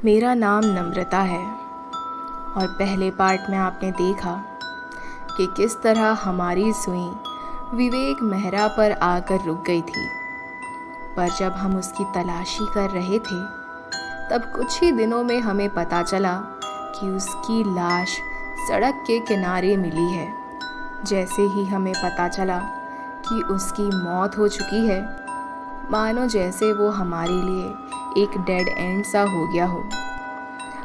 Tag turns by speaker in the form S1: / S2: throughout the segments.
S1: मेरा नाम नम्रता है और पहले पार्ट में आपने देखा कि किस तरह हमारी सुई विवेक मेहरा पर आकर रुक गई थी। पर जब हम उसकी तलाशी कर रहे थे तब कुछ ही दिनों में हमें पता चला कि उसकी लाश सड़क के किनारे मिली है। जैसे ही हमें पता चला कि उसकी मौत हो चुकी है, मानो जैसे वो हमारे लिए एक डेड एंड सा हो गया हो।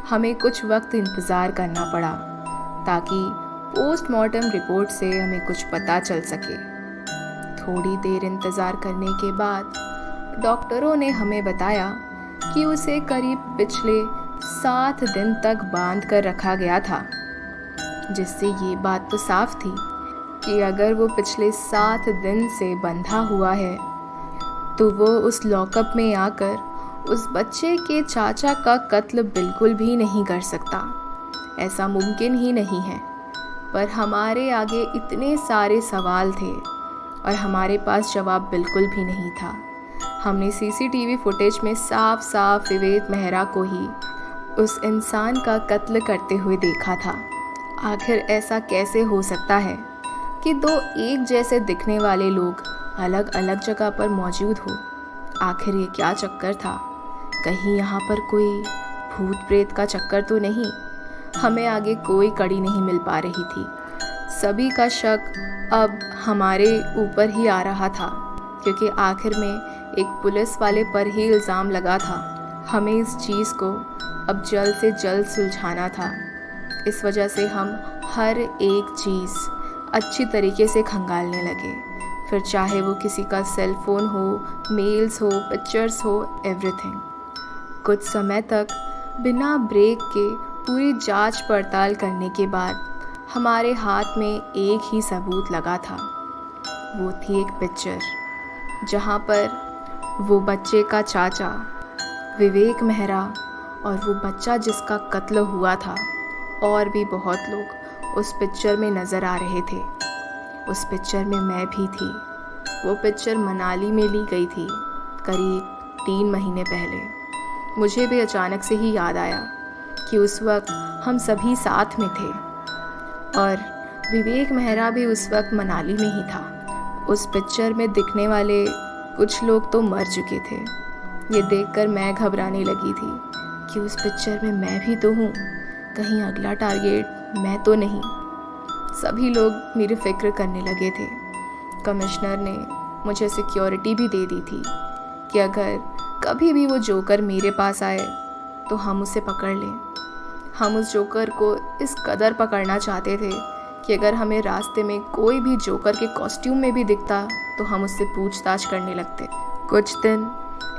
S1: हमें कुछ वक्त इंतज़ार करना पड़ा ताकि पोस्टमार्टम रिपोर्ट से हमें कुछ पता चल सके। थोड़ी देर इंतज़ार करने के बाद डॉक्टरों ने हमें बताया कि उसे करीब पिछले 7 दिन तक बांध कर रखा गया था, जिससे ये बात तो साफ थी कि अगर वो पिछले 7 दिन से बंधा हुआ है तो वो उस लॉकअप में आकर उस बच्चे के चाचा का कत्ल बिल्कुल भी नहीं कर सकता। ऐसा मुमकिन ही नहीं है। पर हमारे आगे इतने सारे सवाल थे और हमारे पास जवाब बिल्कुल भी नहीं था। हमने सीसीटीवी फुटेज में साफ साफ विवेक मेहरा को ही उस इंसान का कत्ल करते हुए देखा था। आखिर ऐसा कैसे हो सकता है कि 2 एक जैसे दिखने वाले लोग अलग अलग जगह पर मौजूद हो? आखिर ये क्या चक्कर था? कहीं यहाँ पर कोई भूत प्रेत का चक्कर तो नहीं? हमें आगे कोई कड़ी नहीं मिल पा रही थी। सभी का शक अब हमारे ऊपर ही आ रहा था, क्योंकि आखिर में एक पुलिस वाले पर ही इल्ज़ाम लगा था। हमें इस चीज़ को अब जल्द से जल्द सुलझाना था। इस वजह से हम हर एक चीज़ अच्छी तरीके से खंगालने लगे, फिर चाहे वो किसी का सेल फ़ोन हो, मेल्स हो, पिक्चर्स हो, एवरीथिंग। कुछ समय तक बिना ब्रेक के पूरी जांच पड़ताल करने के बाद हमारे हाथ में एक ही सबूत लगा था। वो थी एक पिक्चर जहाँ पर वो बच्चे का चाचा विवेक मेहरा और वो बच्चा जिसका कत्ल हुआ था और भी बहुत लोग उस पिक्चर में नज़र आ रहे थे। उस पिक्चर में मैं भी थी। वो पिक्चर मनाली में ली गई थी करीब 3 महीने पहले। मुझे भी अचानक से ही याद आया कि उस वक्त हम सभी साथ में थे और विवेक मेहरा भी उस वक्त मनाली में ही था। उस पिक्चर में दिखने वाले कुछ लोग तो मर चुके थे। ये देखकर मैं घबराने लगी थी कि उस पिक्चर में मैं भी तो हूँ, कहीं अगला टारगेट मैं तो नहीं। सभी लोग मेरी फिक्र करने लगे थे। कमिश्नर ने मुझे सिक्योरिटी भी दे दी थी कि अगर कभी भी वो जोकर मेरे पास आए तो हम उसे पकड़ लें। हम उस जोकर को इस कदर पकड़ना चाहते थे कि अगर हमें रास्ते में कोई भी जोकर के कॉस्ट्यूम में भी दिखता तो हम उससे पूछताछ करने लगते। कुछ दिन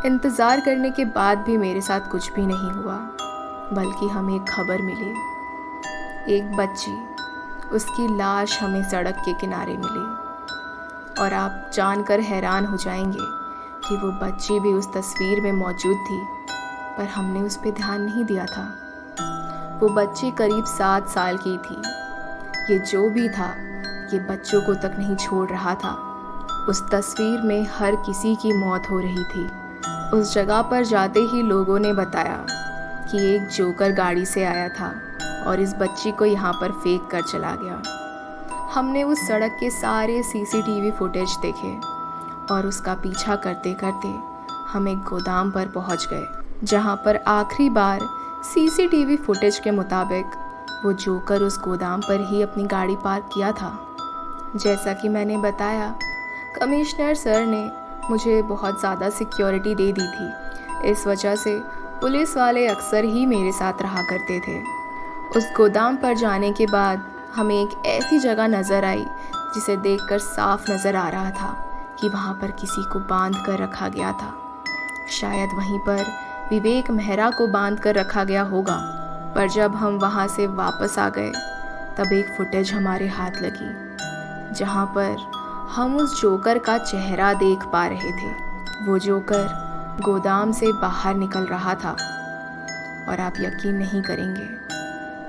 S1: इंतज़ार करने के बाद भी मेरे साथ कुछ भी नहीं हुआ, बल्कि हमें एक खबर मिली। एक बच्ची, उसकी लाश हमें सड़क के किनारे मिली और आप जानकर हैरान हो जाएंगे कि वो बच्ची भी उस तस्वीर में मौजूद थी, पर हमने उस पर ध्यान नहीं दिया था। वो बच्ची करीब 7 साल की थी। ये जो भी था, ये बच्चों को तक नहीं छोड़ रहा था। उस तस्वीर में हर किसी की मौत हो रही थी। उस जगह पर जाते ही लोगों ने बताया कि एक जोकर गाड़ी से आया था और इस बच्ची को यहाँ पर फेंक कर चला गया। हमने उस सड़क के सारे सीसीटीवी फुटेज देखे और उसका पीछा करते करते हम एक गोदाम पर पहुँच गए, जहाँ पर आखिरी बार सीसीटीवी फुटेज के मुताबिक वो जोकर उस गोदाम पर ही अपनी गाड़ी पार्क किया था। जैसा कि मैंने बताया, कमिश्नर सर ने मुझे बहुत ज़्यादा सिक्योरिटी दे दी थी। इस वजह से पुलिस वाले अक्सर ही मेरे साथ रहा करते थे। उस गोदाम पर जाने के बाद हमें एक ऐसी जगह नज़र आई जिसे देखकर साफ नज़र आ रहा था कि वहाँ पर किसी को बांध कर रखा गया था। शायद वहीं पर विवेक मेहरा को बांध कर रखा गया होगा। पर जब हम वहाँ से वापस आ गए तब एक फुटेज हमारे हाथ लगी, जहाँ पर हम उस जोकर का चेहरा देख पा रहे थे। वो जोकर गोदाम से बाहर निकल रहा था और आप यकीन नहीं करेंगे,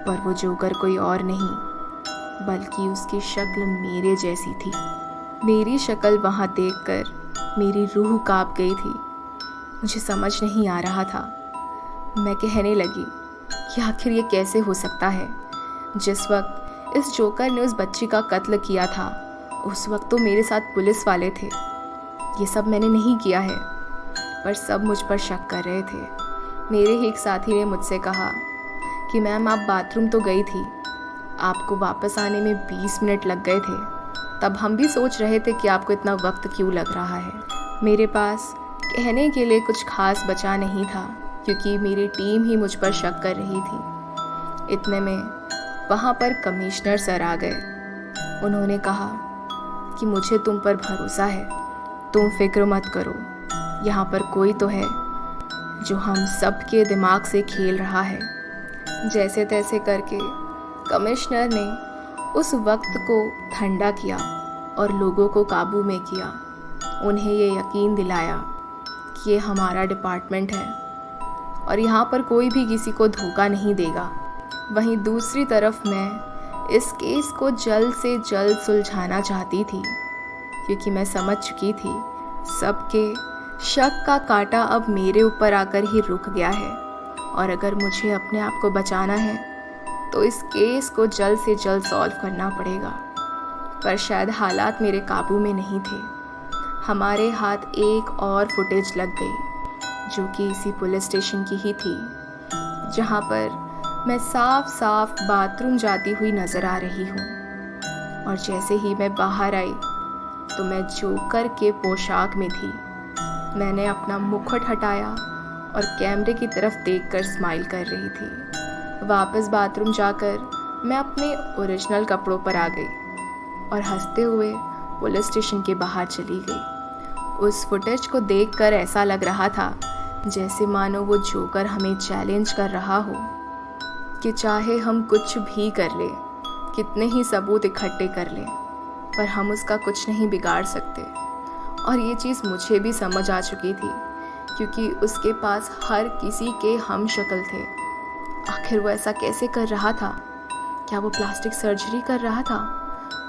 S1: पर वो जोकर कोई और नहीं बल्कि उसकी शक्ल मेरे जैसी थी। मेरी शक्ल वहाँ देखकर मेरी रूह कांप गई थी। मुझे समझ नहीं आ रहा था मैं कहने लगी कि आखिर ये कैसे हो सकता है। जिस वक्त इस जोकर ने उस बच्ची का कत्ल किया था, उस वक्त तो मेरे साथ पुलिस वाले थे। ये सब मैंने नहीं किया है, पर सब मुझ पर शक कर रहे थे। मेरे ही एक साथी ने मुझसे कहा कि मैम आप बाथरूम तो गई थी, आपको वापस आने में 20 मिनट लग गए थे। तब हम भी सोच रहे थे कि आपको इतना वक्त क्यों लग रहा है। मेरे पास कहने के लिए कुछ खास बचा नहीं था, क्योंकि मेरी टीम ही मुझ पर शक कर रही थी। इतने में वहाँ पर कमिश्नर सर आ गए। उन्होंने कहा कि मुझे तुम पर भरोसा है, तुम फिक्र मत करो, यहाँ पर कोई तो है जो हम सबके दिमाग से खेल रहा है। जैसे तैसे करके कमिश्नर ने उस वक्त को ठंडा किया और लोगों को काबू में किया। उन्हें ये यकीन दिलाया कि ये हमारा डिपार्टमेंट है और यहाँ पर कोई भी किसी को धोखा नहीं देगा। वहीं दूसरी तरफ मैं इस केस को जल्द से जल्द सुलझाना चाहती थी, क्योंकि मैं समझ चुकी थी सबके शक का कांटा अब मेरे ऊपर आकर ही रुक गया है, और अगर मुझे अपने आप को बचाना है तो इस केस को जल्द से जल्द सॉल्व करना पड़ेगा। पर शायद हालात मेरे काबू में नहीं थे। हमारे हाथ एक और फुटेज लग गई, जो कि इसी पुलिस स्टेशन की ही थी, जहाँ पर मैं साफ साफ बाथरूम जाती हुई नज़र आ रही हूँ। और जैसे ही मैं बाहर आई तो मैं जोकर के पोशाक में थी। मैंने अपना मुखौट हटाया और कैमरे की तरफ देखकर स्माइल कर रही थी। वापस बाथरूम जाकर मैं अपने ओरिजिनल कपड़ों पर आ गई और हंसते हुए पुलिस स्टेशन के बाहर चली गई। उस फुटेज को देखकर ऐसा लग रहा था जैसे मानो वो जोकर हमें चैलेंज कर रहा हो कि चाहे हम कुछ भी कर लें, कितने ही सबूत इकट्ठे कर लें, पर हम उसका कुछ नहीं बिगाड़ सकते। और ये चीज़ मुझे भी समझ आ चुकी थी, क्योंकि उसके पास हर किसी के हम शक्ल थे। आखिर वो ऐसा कैसे कर रहा था? क्या वो प्लास्टिक सर्जरी कर रहा था?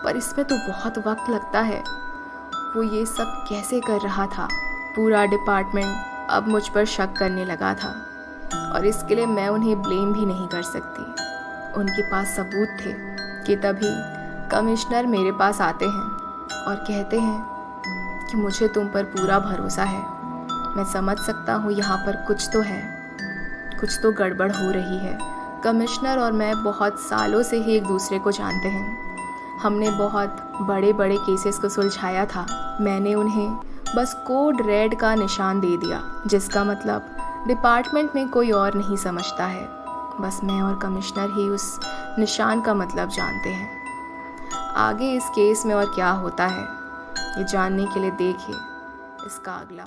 S1: पर इसमें तो बहुत वक्त लगता है। वो ये सब कैसे कर रहा था? पूरा डिपार्टमेंट अब मुझ पर शक करने लगा था, और इसके लिए मैं उन्हें ब्लेम भी नहीं कर सकती। उनके पास सबूत थे कि तभी कमिश्नर मेरे पास आते हैं और कहते हैं कि मुझे तुम पर पूरा भरोसा है। मैं समझ सकता हूँ यहाँ पर कुछ तो है, कुछ तो गड़बड़ हो रही है। कमिश्नर और मैं बहुत सालों से ही एक दूसरे को जानते हैं। हमने बहुत बड़े बड़े केसेस को सुलझाया था। मैंने उन्हें बस कोड रेड का निशान दे दिया, जिसका मतलब डिपार्टमेंट में कोई और नहीं समझता है। बस मैं और कमिश्नर ही उस निशान का मतलब जानते हैं। आगे इस केस में और क्या होता है, ये जानने के लिए देखिए इसका अगला